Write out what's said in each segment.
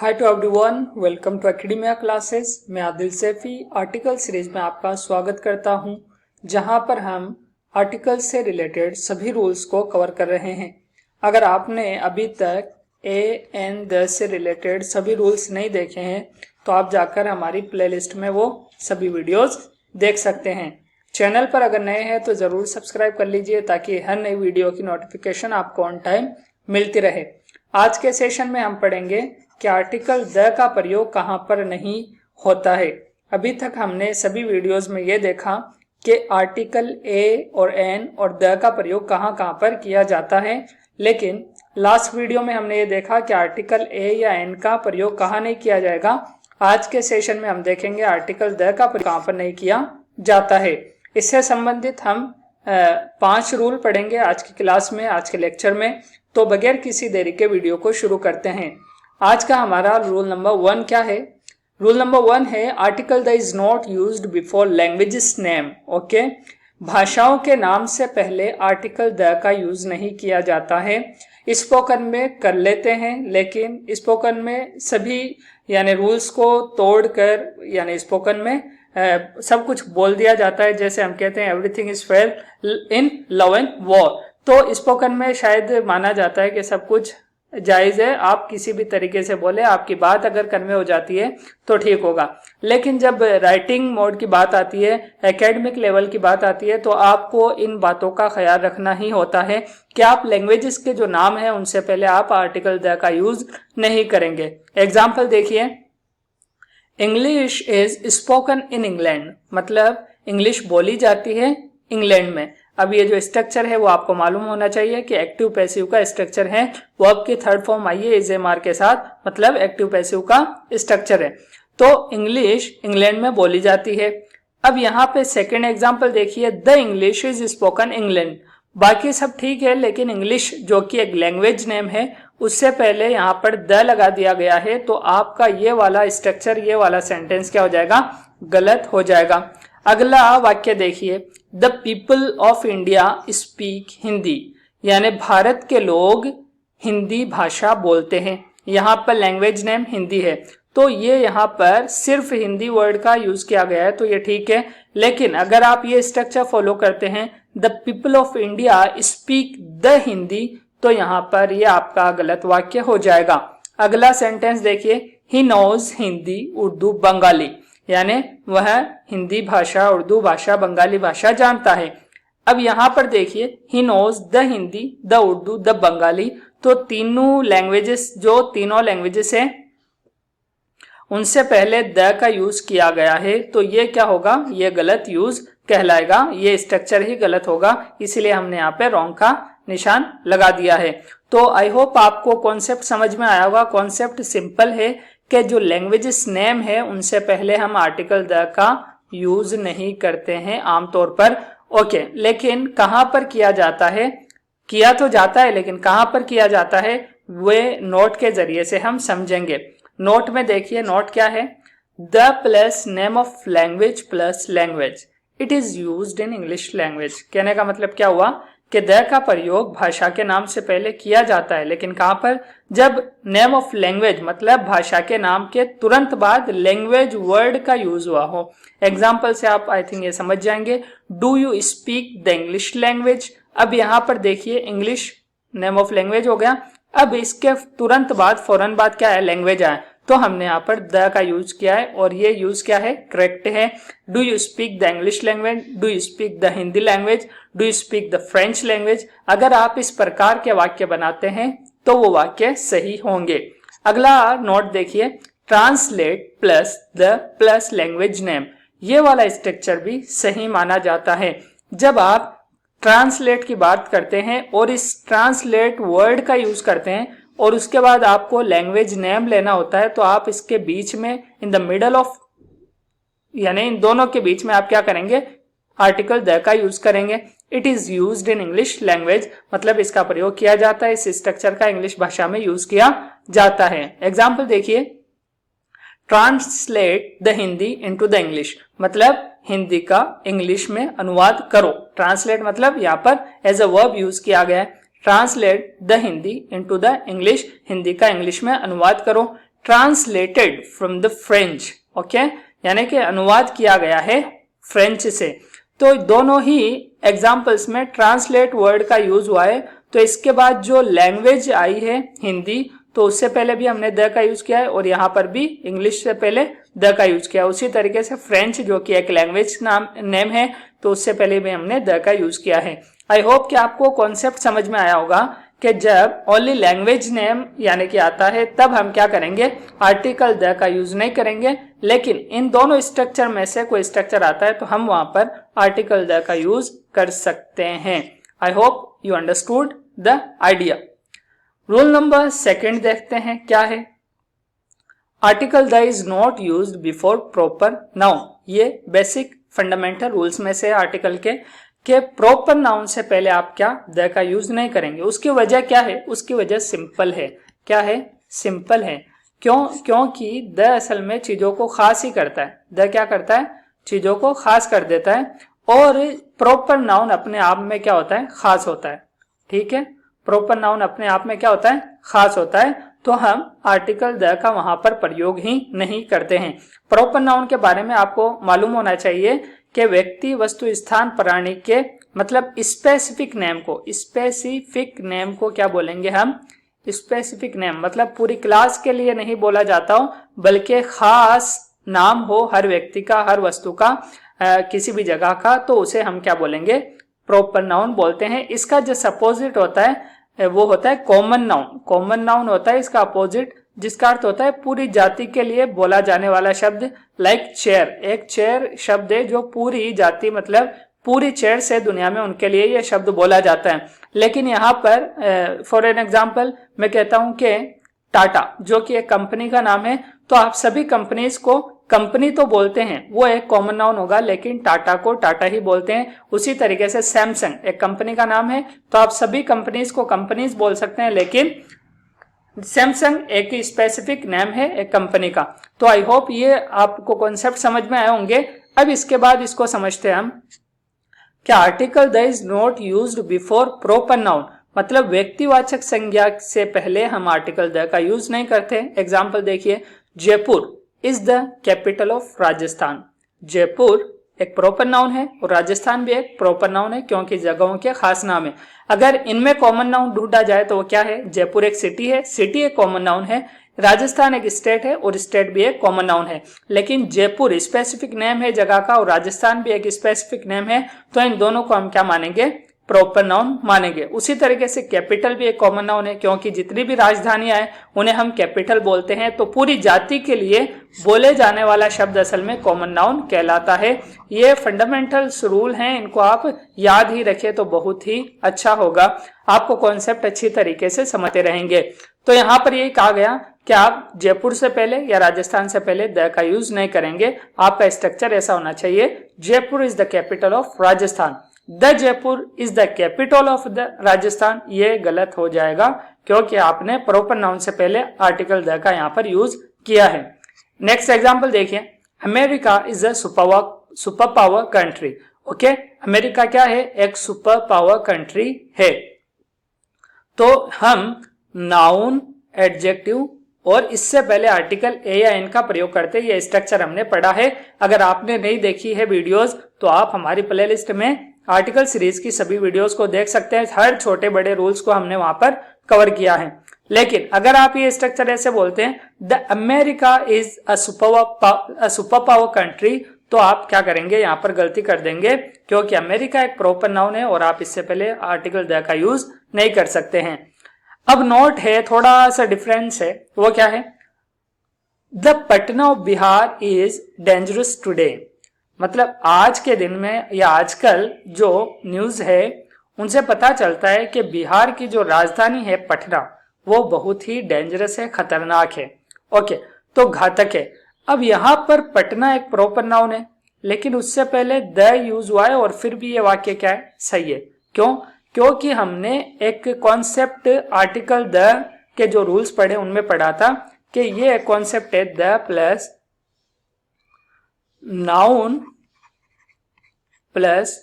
Hi to everyone, welcome to academia classes. मैं Adil Saifi article series में आपका स्वागत करता हूं, जहां पर हम आर्टिकल से रिलेटेड सभी रूल्स को कवर कर रहे हैं। अगर आपने अभी तक एन द से रिलेटेड सभी रूल्स नहीं देखे हैं तो आप जाकर हमारी प्लेलिस्ट में वो सभी वीडियोस देख सकते हैं। चैनल पर अगर नए हैं तो ज़रूर सब्सक्राइब कर लीजिए ताकि हर नई वीडियो की नोटिफिकेशन आपको ऑन टाइम मिलती रहे। आज के सेशन में हम पढ़ेंगे कि आर्टिकल द का प्रयोग कहाँ पर नहीं होता है। अभी तक हमने सभी वीडियोस में ये देखा कि आर्टिकल ए और एन और द का प्रयोग कहाँ कहाँ पर किया जाता है, लेकिन लास्ट वीडियो में हमने ये देखा कि आर्टिकल ए या एन का प्रयोग कहाँ नहीं किया जाएगा। आज के सेशन में हम देखेंगे आर्टिकल द का प्रयोग कहाँ पर नहीं किया जाता है। इससे संबंधित हम 5 रूल पढ़ेंगे आज की क्लास में, आज के लेक्चर में। तो बगैर किसी देरी के वीडियो को शुरू करते हैं। आज का हमारा रूल नंबर 1 क्या है? रूल नंबर 1 है article the is not used before languages name. Okay, भाषाओं के नाम से पहले आर्टिकल द का यूज नहीं किया जाता है। स्पोकन में कर लेते हैं, लेकिन स्पोकन में सभी यानी रूल्स को तोड़कर यानी स्पोकन में सब कुछ बोल दिया जाता है। जैसे हम कहते हैं everything is fair in love and war, तो स्पोकन में शायद माना जाता है कि सब कुछ जायज है, आप किसी भी तरीके से बोले, आपकी बात अगर कन्वे हो जाती है तो ठीक होगा। लेकिन जब राइटिंग मोड की बात आती है, एकेडमिक लेवल की बात आती है, तो आपको इन बातों का ख्याल रखना ही होता है कि आप लैंग्वेजेस के जो नाम है उनसे पहले आप आर्टिकल द का यूज नहीं करेंगे। एग्जाम्पल देखिए, English is spoken in England, मतलब इंग्लिश बोली जाती है इंग्लैंड में। अब ये जो स्ट्रक्चर है वो आपको मालूम होना चाहिए कि एक्टिव पैसिव का स्ट्रक्चर है, वर्ब की थर्ड फॉर्म आई है इज एम आर के साथ, मतलब एक्टिव पैसिव का स्ट्रक्चर है। तो इंग्लिश इंग्लैंड में बोली जाती है। अब यहाँ पे सेकेंड एग्जांपल देखिए, the English is spoken England. बाकी सब ठीक है, लेकिन इंग्लिश जो कि एक लैंग्वेज नेम है उससे पहले यहाँ पर द लगा दिया गया है, तो आपका ये वाला स्ट्रक्चर, ये वाला सेंटेंस क्या हो जाएगा? गलत हो जाएगा। अगला वाक्य देखिए, the people of India speak Hindi, यानी भारत के लोग हिंदी भाषा बोलते हैं। यहाँ पर लैंग्वेज नेम हिंदी है, तो ये यहाँ पर सिर्फ हिंदी वर्ड का यूज किया गया है, तो ये ठीक है। लेकिन अगर आप ये स्ट्रक्चर फॉलो करते हैं, the people of India speak the Hindi, तो यहाँ पर ये आपका गलत वाक्य हो जाएगा। अगला सेंटेंस देखिए, ही नोज हिंदी उर्दू बंगाली, यानी वह हिंदी भाषा, उर्दू भाषा, बंगाली भाषा जानता है। अब यहाँ पर देखिए, he knows the Hindi, the Urdu, the Bengali, तो तीनों लैंग्वेजेस, जो तीनों लैंग्वेजेस हैं उनसे पहले द का यूज किया गया है, तो ये क्या होगा? ये गलत यूज कहलाएगा, ये स्ट्रक्चर ही गलत होगा, इसलिए हमने यहाँ पे रॉन्ग का निशान लगा दिया है। तो आई होप आपको कॉन्सेप्ट समझ में आया होगा। कॉन्सेप्ट सिंपल है कि जो लैंग्वेजेस नेम है उनसे पहले हम आर्टिकल द का यूज नहीं करते हैं आमतौर पर। ओके, लेकिन कहाँ पर किया जाता है? किया तो जाता है, लेकिन कहाँ पर किया जाता है वे नोट के जरिए से हम समझेंगे। नोट में देखिए, नोट क्या है? The plus name of language plus language, it is used in English language. कहने का मतलब क्या हुआ कि द का प्रयोग भाषा के नाम से पहले किया जाता है, लेकिन कहां पर? जब नेम ऑफ लैंग्वेज मतलब भाषा के नाम के तुरंत बाद लैंग्वेज वर्ड का यूज हुआ हो। एग्जाम्पल से आप आई थिंक ये समझ जाएंगे, do you speak the English language. अब यहां पर देखिए, इंग्लिश नेम ऑफ लैंग्वेज हो गया, अब इसके तुरंत बाद फौरन बाद क्या है? लैंग्वेज आए, तो हमने यहाँ पर द का यूज किया है, और ये यूज क्या है? करेक्ट है। Do you speak the English language, do you speak the Hindi language, do you speak the French language. अगर आप इस प्रकार के वाक्य बनाते हैं तो वो वाक्य सही होंगे। अगला नोट देखिए, translate plus the plus language name, ये वाला स्ट्रक्चर भी सही माना जाता है। जब आप ट्रांसलेट की बात करते हैं और इस ट्रांसलेट वर्ड का यूज करते हैं और उसके बाद आपको लैंग्वेज नेम लेना होता है, तो आप इसके बीच में इन द मिडल ऑफ, यानी इन दोनों के बीच में आप क्या करेंगे? आर्टिकल द का यूज करेंगे। It is used in English language, मतलब इसका प्रयोग किया जाता है, इस स्ट्रक्चर का इंग्लिश भाषा में यूज किया जाता है। एग्जाम्पल देखिए, translate the Hindi into the English, मतलब हिंदी का इंग्लिश में अनुवाद करो। ट्रांसलेट मतलब यहाँ पर एज अ वर्ब यूज किया गया है। Translate the Hindi into the English, Hindi का इंग्लिश में अनुवाद करो। Translated from the French, okay, यानी कि अनुवाद किया गया है फ्रेंच से। तो दोनों ही एग्जाम्पल्स में ट्रांसलेट वर्ड का यूज हुआ है। तो इसके बाद जो लैंग्वेज आई है हिंदी, तो उससे पहले भी हमने द का यूज किया है और यहाँ पर भी इंग्लिश से पहले द का यूज किया। उसी तरीके से फ्रेंच जो कि एक लैंग्वेज नेम है, तो उससे पहले भी हमने द का यूज किया है। आई होप कि आपको कॉन्सेप्ट समझ में आया होगा कि जब ओनली लैंग्वेज नेम यानी कि आता है तब हम क्या करेंगे, आर्टिकल द का यूज नहीं करेंगे, लेकिन इन दोनों स्ट्रक्चर में से कोई स्ट्रक्चर आता है तो हम वहां पर आर्टिकल द का यूज कर सकते हैं। I hope you understood the idea. Rule number 2 देखते हैं क्या है। Article the is not used before proper noun. ये बेसिक फंडामेंटल रूल्स में से आर्टिकल के प्रॉपर नाउन से पहले आप क्या, द का यूज नहीं करेंगे। उसकी वजह क्या है, उसकी वजह सिंपल है। क्या है, सिंपल है। क्यों, क्योंकि द असल में चीजों को खास ही करता है। द क्या करता है, चीजों को खास कर देता है, और प्रॉपर नाउन अपने आप में क्या होता है, खास होता है। ठीक है, प्रॉपर नाउन अपने आप में क्या होता है, खास होता है। तो हम आर्टिकल द का वहां पर प्रयोग ही नहीं करते हैं। प्रॉपर नाउन के बारे में आपको मालूम होना चाहिए कि व्यक्ति, वस्तु, स्थान, प्राणी के मतलब स्पेसिफिक नेम को क्या बोलेंगे हम, स्पेसिफिक नेम। मतलब पूरी क्लास के लिए नहीं बोला जाता हो, बल्कि खास नाम हो हर व्यक्ति का, हर वस्तु का, किसी भी जगह का, तो उसे हम क्या बोलेंगे, प्रॉपर नाउन बोलते हैं। इसका जो अपोजिट होता है वो होता है कॉमन नाउन। कॉमन नाउन होता है इसका अपोजिट, जिसका अर्थ होता है पूरी जाति के लिए बोला जाने वाला शब्द। लाइक चेयर, एक चेयर शब्द है जो पूरी जाति मतलब पूरी चेयर से दुनिया में उनके लिए यह शब्द बोला जाता है। लेकिन यहाँ पर फॉर एन एग्जाम्पल मैं कहता हूं कि टाटा, जो कि एक कंपनी का नाम है, तो आप सभी कंपनीज को कंपनी तो बोलते हैं, वो एक कॉमन नाउन होगा, लेकिन टाटा को टाटा ही बोलते हैं। उसी तरीके से सैमसंग एक कंपनी का नाम है, तो आप सभी कंपनीज को कंपनीज बोल सकते हैं, लेकिन सैमसंग एक स्पेसिफिक नेम है एक कंपनी का। तो आई होप ये आपको कॉन्सेप्ट समझ में आए होंगे। अब इसके बाद इसको समझते हैं हम कि article the is not used before proper noun, मतलब व्यक्तिवाचक संज्ञा से पहले हम आर्टिकल द का यूज नहीं करते। एग्जाम्पल देखिए, Jaipur is the capital of Rajasthan. Jaipur एक प्रॉपर नाउन है और राजस्थान भी एक प्रॉपर नाउन है, क्योंकि जगहों के खास नाम है। अगर इनमें कॉमन नाउन ढूंढा जाए तो वो क्या है, जयपुर एक सिटी है, सिटी एक कॉमन नाउन है, राजस्थान एक स्टेट है और स्टेट भी एक कॉमन नाउन है। लेकिन जयपुर स्पेसिफिक नेम है जगह का और राजस्थान भी एक स्पेसिफिक नेम है, तो इन दोनों को हम क्या मानेंगे, प्रॉपर नाउन मानेंगे। उसी तरीके से कैपिटल भी एक कॉमन नाउन है, क्योंकि जितनी भी राजधानियां हैं उन्हें हम कैपिटल बोलते हैं। तो पूरी जाति के लिए बोले जाने वाला शब्द असल में कॉमन नाउन कहलाता है। ये फंडामेंटल्स रूल हैं, इनको आप याद ही रखें तो बहुत ही अच्छा होगा, आपको कॉन्सेप्ट अच्छी तरीके से समझते रहेंगे। तो यहाँ पर यही कहा गया कि आप जयपुर से पहले या राजस्थान से पहले द का यूज नहीं करेंगे। आपका स्ट्रक्चर ऐसा होना चाहिए, Jaipur is the capital of Rajasthan, the Jaipur is the capital of the Rajasthan. ये गलत हो जाएगा, क्योंकि आपने प्रॉपर नाउन से पहले आर्टिकल द का यहाँ पर यूज किया है। नेक्स्ट एग्जांपल देखिए, America is a super power country. Okay, America क्या है, एक सुपर पावर कंट्री है। तो हम नाउन, एडजेक्टिव और इससे पहले आर्टिकल ए या एन का प्रयोग करते हैं। ये स्ट्रक्चर हमने पढ़ा है। अगर आपने नहीं देखी है वीडियोस तो आप हमारी प्लेलिस्ट में आर्टिकल सीरीज की सभी वीडियोस को देख सकते हैं। हर छोटे बड़े रूल्स को हमने वहां पर कवर किया है। लेकिन अगर आप ये स्ट्रक्चर ऐसे बोलते हैं, the America is a super power country, तो आप क्या करेंगे, यहाँ पर गलती कर देंगे, क्योंकि अमेरिका एक प्रॉपर नाउन है और आप इससे पहले आर्टिकल द का यूज नहीं कर सकते हैं। अब नोट है, थोड़ा सा डिफरेंस है, वो क्या है, the Patna of Bihar is dangerous today. मतलब आज के दिन में या आजकल जो न्यूज है उनसे पता चलता है कि बिहार की जो राजधानी है पटना, वो बहुत ही डेंजरस है, खतरनाक है। ओके, तो घातक है। अब यहाँ पर पटना एक प्रॉपर नाउन है, लेकिन उससे पहले द यूज हुआ है और फिर भी ये वाक्य क्या है, सही है। क्यों, क्योंकि हमने एक कॉन्सेप्ट आर्टिकल द के जो रूल्स पढ़े उनमें पढ़ा था कि ये कॉन्सेप्ट है the plus noun plus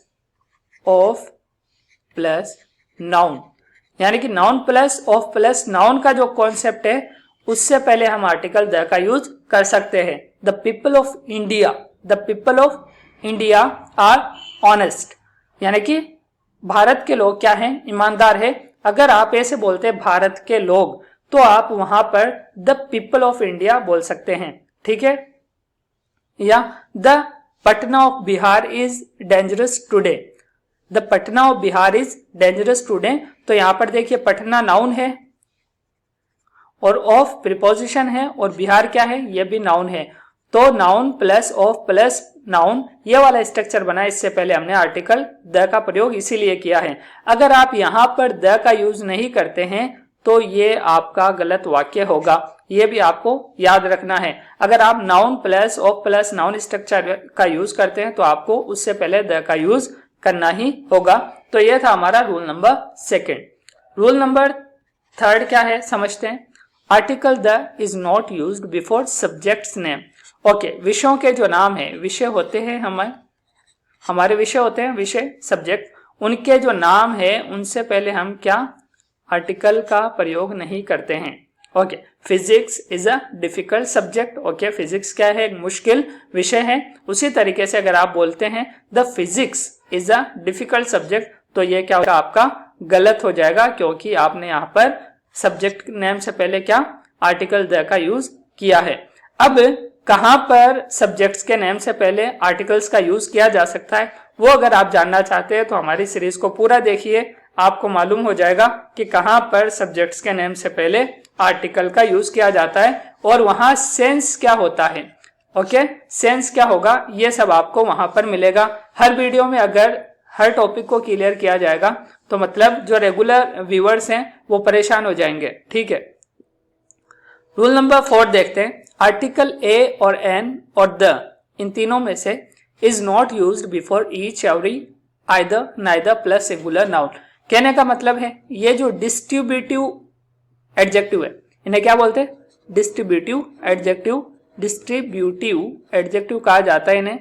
of plus noun, यानी कि noun plus of plus noun का जो कॉन्सेप्ट है उससे पहले हम आर्टिकल द का यूज कर सकते हैं। The people of India are honest, यानी कि भारत के लोग क्या हैं, ईमानदार है। अगर आप ऐसे बोलते हैं भारत के लोग, तो आप वहां पर द पीपल ऑफ इंडिया बोल सकते हैं, ठीक है। या the Patna of Bihar is dangerous today, the Patna of Bihar is dangerous today. तो यहां पर देखिए पटना नाउन है और ऑफ प्रीपोजिशन है और बिहार क्या है, यह भी नाउन है। तो noun plus of plus noun, ये वाला स्ट्रक्चर बना। इससे पहले हमने आर्टिकल द का प्रयोग इसीलिए किया है। अगर आप यहां पर द का यूज नहीं करते हैं तो ये आपका गलत वाक्य होगा, ये भी आपको याद रखना है। अगर आप noun plus of plus noun structure का यूज करते हैं तो आपको उससे पहले द का यूज करना ही होगा। तो यह था हमारा रूल नंबर 2। रूल नंबर 3 क्या है समझते हैं। Article the is not used before subjects name. Okay, विषयों के जो नाम है, विषय होते हैं हमारे विषय होते हैं, विषय सब्जेक्ट, उनके जो नाम है उनसे पहले हम क्या आर्टिकल का प्रयोग नहीं करते हैं। Okay, physics is a difficult subject. Okay, physics क्या है, एक मुश्किल विषय है। उसी तरीके से अगर आप बोलते हैं the physics is a difficult subject, तो ये क्या होगा, आपका गलत हो जाएगा, क्योंकि आपने यहाँ पर सब्जेक्ट नेम से पहले क्या आर्टिकल द का यूज किया है। अब कहां पर सब्जेक्ट्स के नेम से पहले आर्टिकल्स का यूज किया जा सकता है, वो अगर आप जानना चाहते हैं तो हमारी सीरीज को पूरा देखिए, आपको मालूम हो जाएगा कि कहां पर सब्जेक्ट्स के नेम से पहले आर्टिकल का यूज किया जाता है और वहां सेंस क्या होता है। ओके, सेंस क्या होगा, ये सब आपको वहां पर मिलेगा। हर वीडियो में अगर हर टॉपिक को क्लियर किया जाएगा तो मतलब जो रेगुलर व्यूअर्स हैं वो परेशान हो जाएंगे, ठीक है। रूल नंबर 4 देखते हैं। आर्टिकल ए और एन और द, इन तीनों में से is not used before each every either neither plus singular noun. कहने का मतलब है ये जो डिस्ट्रीब्यूटिव एडजेक्टिव है, इन्हें क्या बोलते हैं, डिस्ट्रीब्यूटिव एडजेक्टिव। डिस्ट्रीब्यूटिव एडजेक्टिव कहा जाता है इन्हें,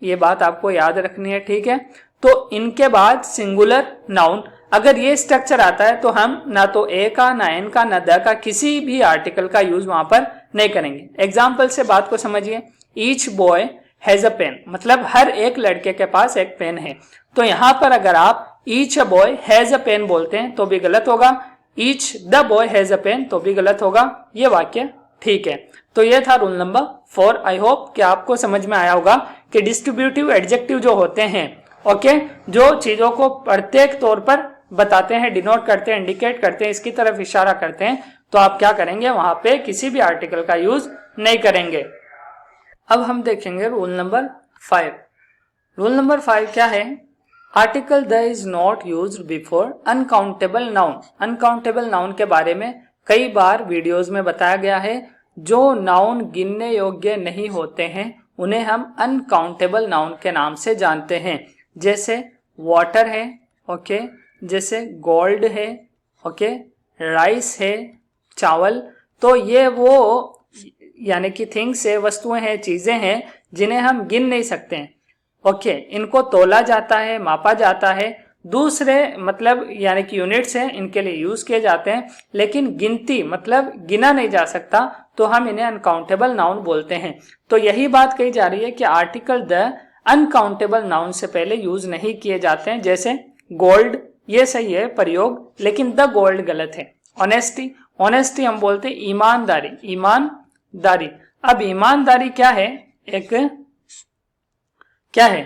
ये बात आपको याद रखनी है, ठीक है। तो इनके बाद सिंगुलर नाउन, अगर ये स्ट्रक्चर आता है तो हम ना तो ए का, ना एन का, ना द का, किसी भी आर्टिकल का यूज वहां पर नहीं करेंगे। एग्जाम्पल से बात को समझिए। Each boy has a pen, मतलब हर एक लड़के के पास एक पेन है। तो यहां पर अगर आप each a boy has a pen बोलते हैं तो भी गलत होगा, each the boy has a pen तो भी गलत होगा, ये वाक्य ठीक है। तो ये था रूल नंबर 4। आई होप कि आपको समझ में आया होगा कि डिस्ट्रीब्यूटिव एडजेक्टिव जो होते हैं, ओके, जो चीजों को प्रत्येक तौर पर बताते हैं, डिनोट करते हैं, इंडिकेट करते हैं, इसकी तरफ इशारा करते हैं, तो आप क्या करेंगे, वहां पे किसी भी आर्टिकल का यूज नहीं करेंगे। अब हम देखेंगे रूल नंबर 5। रूल नंबर 5 क्या है। Article the is not used before uncountable noun. Uncountable noun के बारे में कई बार वीडियोस में बताया गया है। जो नाउन गिनने योग्य नहीं होते हैं उन्हें हम अनकाउंटेबल नाउन के नाम से जानते हैं। जैसे वाटर है, ओके, जैसे गोल्ड है, ओके, राइस है, चावल। तो ये वो यानी कि थिंग्स है, वस्तुएं हैं, चीजें हैं जिन्हें हम गिन नहीं सकते हैं। ओके, इनको तोला जाता है, मापा जाता है, दूसरे मतलब यानी कि यूनिट्स हैं, इनके लिए यूज किए जाते हैं, लेकिन गिनती मतलब गिना नहीं जा सकता, तो हम इन्हें अनकाउंटेबल नाउन बोलते हैं। तो यही बात कही जा रही है कि आर्टिकल द अनकाउंटेबल नाउन से पहले यूज नहीं किए जाते हैं। जैसे गोल्ड, ये सही है प्रयोग, लेकिन द गोल्ड गलत है। ऑनेस्टी, ऑनेस्टी हम बोलते हैं ईमानदारी, ईमानदारी। अब ईमानदारी क्या है, एक क्या है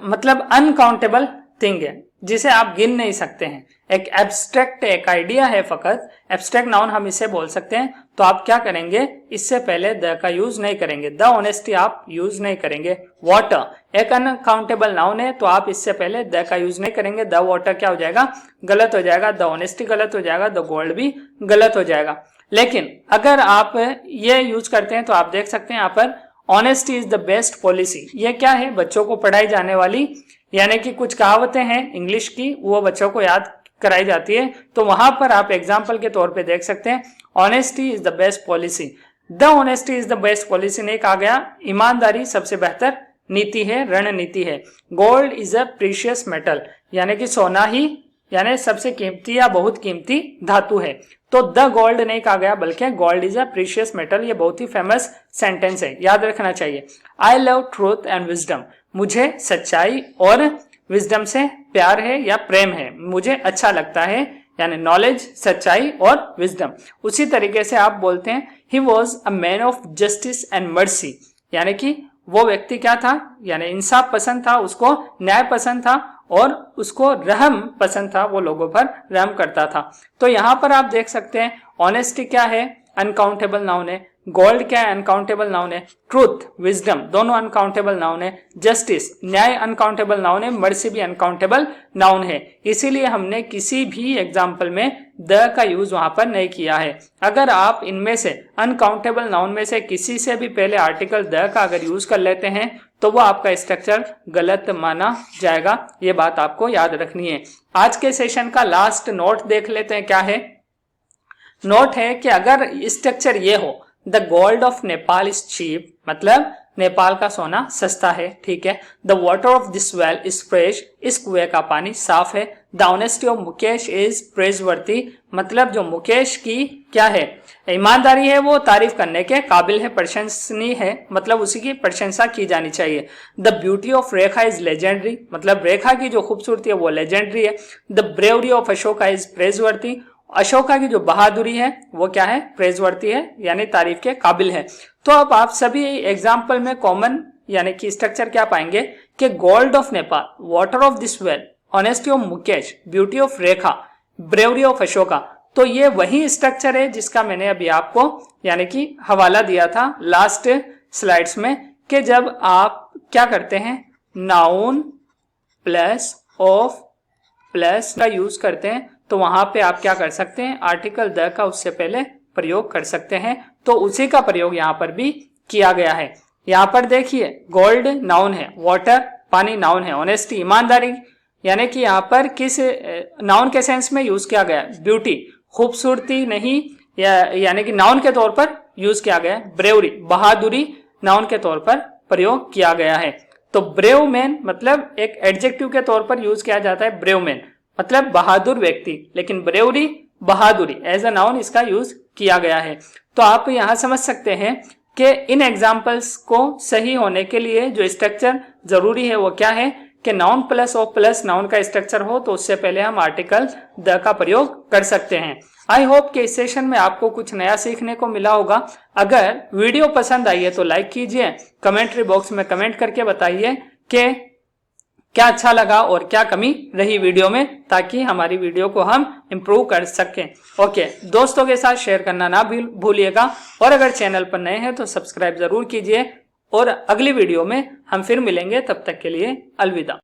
मतलब अनकाउंटेबल थिंग है जिसे आप गिन नहीं सकते हैं। एक एब्स्ट्रैक्ट, एक आइडिया है, फकत एब्स्ट्रैक्ट नाउन हम इसे बोल सकते हैं। तो आप क्या करेंगे, इससे पहले द का यूज नहीं करेंगे, द ऑनेस्टी आप यूज नहीं करेंगे। वाटर एक अनकाउंटेबल नाउन है, तो आप इससे पहले द का यूज नहीं करेंगे। द वाटर क्या हो जाएगा, गलत हो जाएगा। द ऑनेस्टी गलत हो जाएगा, द गोल्ड भी गलत हो जाएगा। लेकिन अगर आप ये यूज करते हैं तो आप देख सकते हैं यहाँ पर honesty is the best policy. ये क्या है, बच्चों को पढ़ाई जाने वाली यानी कि कुछ कहावतें हैं इंग्लिश की, वो बच्चों को याद कराई जाती है। तो वहां पर आप एग्जाम्पल के तौर पे देख सकते हैं, honesty is the best policy. The honesty is the best policy नहीं कहा गया, ईमानदारी सबसे बेहतर नीति है, रणनीति है। Gold is a precious metal, यानी कि सोना ही यानी सबसे कीमती या बहुत कीमती धातु है। तो द गोल्ड नहीं कहा गया बल्कि gold is a precious metal. ये बहुत ही फेमस सेंटेंस है, याद रखना चाहिए। I love truth and wisdom, मुझे सच्चाई और विजडम से प्यार है या प्रेम है, मुझे अच्छा लगता है, यानी नॉलेज, सच्चाई और विजडम। उसी तरीके से आप बोलते हैं he was a man of justice and mercy, यानी कि वो व्यक्ति क्या था, यानी इंसाफ पसंद था, उसको न्याय पसंद था और उसको रहम पसंद था, वो लोगों पर रहम करता था। तो यहां पर आप देख सकते हैं ऑनेस्टी क्या है, अनकाउंटेबल नाउन है। गोल्ड क्या है, अनकाउंटेबल नाउन है। ट्रूथ, विजडम दोनों अनकाउंटेबल नाउन है। जस्टिस, न्याय अनकाउंटेबल नाउन है। मर्सी भी अनकाउंटेबल नाउन है। इसीलिए हमने किसी भी एग्जाम्पल में द का यूज वहां पर नहीं किया है। अगर आप इनमें से अनकाउंटेबल नाउन में से किसी से भी पहले आर्टिकल द का अगर यूज कर लेते हैं तो वो आपका स्ट्रक्चर गलत माना जाएगा, ये बात आपको याद रखनी है। आज के सेशन का लास्ट नोट देख लेते हैं, क्या है नोट है कि अगर स्ट्रक्चर ये हो the gold of Nepal is cheap, मतलब नेपाल का सोना सस्ता है, ठीक है। The water of this well is fresh, इस कुएं का पानी साफ है। The honesty of Mukesh is praiseworthy, मतलब जो मुकेश की क्या है, ईमानदारी है, वो तारीफ करने के काबिल है, प्रशंसनीय है, मतलब उसी की प्रशंसा की जानी चाहिए। The beauty of Rekha is legendary, मतलब रेखा की जो खूबसूरती है वो लेजेंडरी है। The bravery of Ashoka is प्रेजवर्दी, Ashoka की जो बहादुरी है वो क्या है, प्रेजवर्ती है, यानी तारीफ के काबिल है। तो अब आप सभी एग्जाम्पल में कॉमन यानी कि स्ट्रक्चर क्या पाएंगे कि gold of Nepal, water of this well, honesty of Mukesh, beauty of Rekha, bravery of Ashoka. तो ये वही स्ट्रक्चर है जिसका मैंने अभी आपको यानी कि हवाला दिया था लास्ट स्लाइड्स में, कि जब आप क्या करते हैं नाउन प्लस ऑफ प्लस का यूज करते हैं तो वहां पे आप क्या कर सकते हैं, आर्टिकल द का उससे पहले प्रयोग कर सकते हैं। तो उसी का प्रयोग यहाँ पर भी किया गया है। यहाँ पर देखिए गोल्ड नाउन है, वाटर पानी नाउन है, ऑनेस्टी ईमानदारी, यानी कि यहाँ पर किस नाउन के सेंस में यूज किया गया, ब्यूटी खूबसूरती नहीं, यानी कि नाउन के तौर पर यूज किया गया। ब्रेवरी बहादुरी नाउन के तौर पर प्रयोग किया गया है। तो ब्रेव मैन मतलब एक एडजेक्टिव के तौर पर यूज किया जाता है, ब्रेव मैन मतलब बहादुर व्यक्ति, लेकिन ब्रेवरी बहादुरी एज अ नाउन इसका यूज किया गया है। तो आप यहां समझ सकते हैं कि इन एग्जाम्पल्स को सही होने के लिए जो स्ट्रक्चर जरूरी है वो क्या है कि noun plus of plus noun का स्ट्रक्चर हो तो उससे पहले हम आर्टिकल द का प्रयोग कर सकते हैं। आई होप कि इस सेशन में आपको कुछ नया सीखने को मिला होगा। अगर वीडियो पसंद आई है तो लाइक कीजिए, कमेंट्री बॉक्स में कमेंट करके बताइए कि क्या अच्छा लगा और क्या कमी रही वीडियो में, ताकि हमारी वीडियो को हम इम्प्रूव कर सकें। ओके, दोस्तों के साथ शेयर करना ना भूलिएगा और अगर चैनल पर नए हैं तो सब्सक्राइब जरूर कीजिए और अगली वीडियो में हम फिर मिलेंगे, तब तक के लिए अलविदा।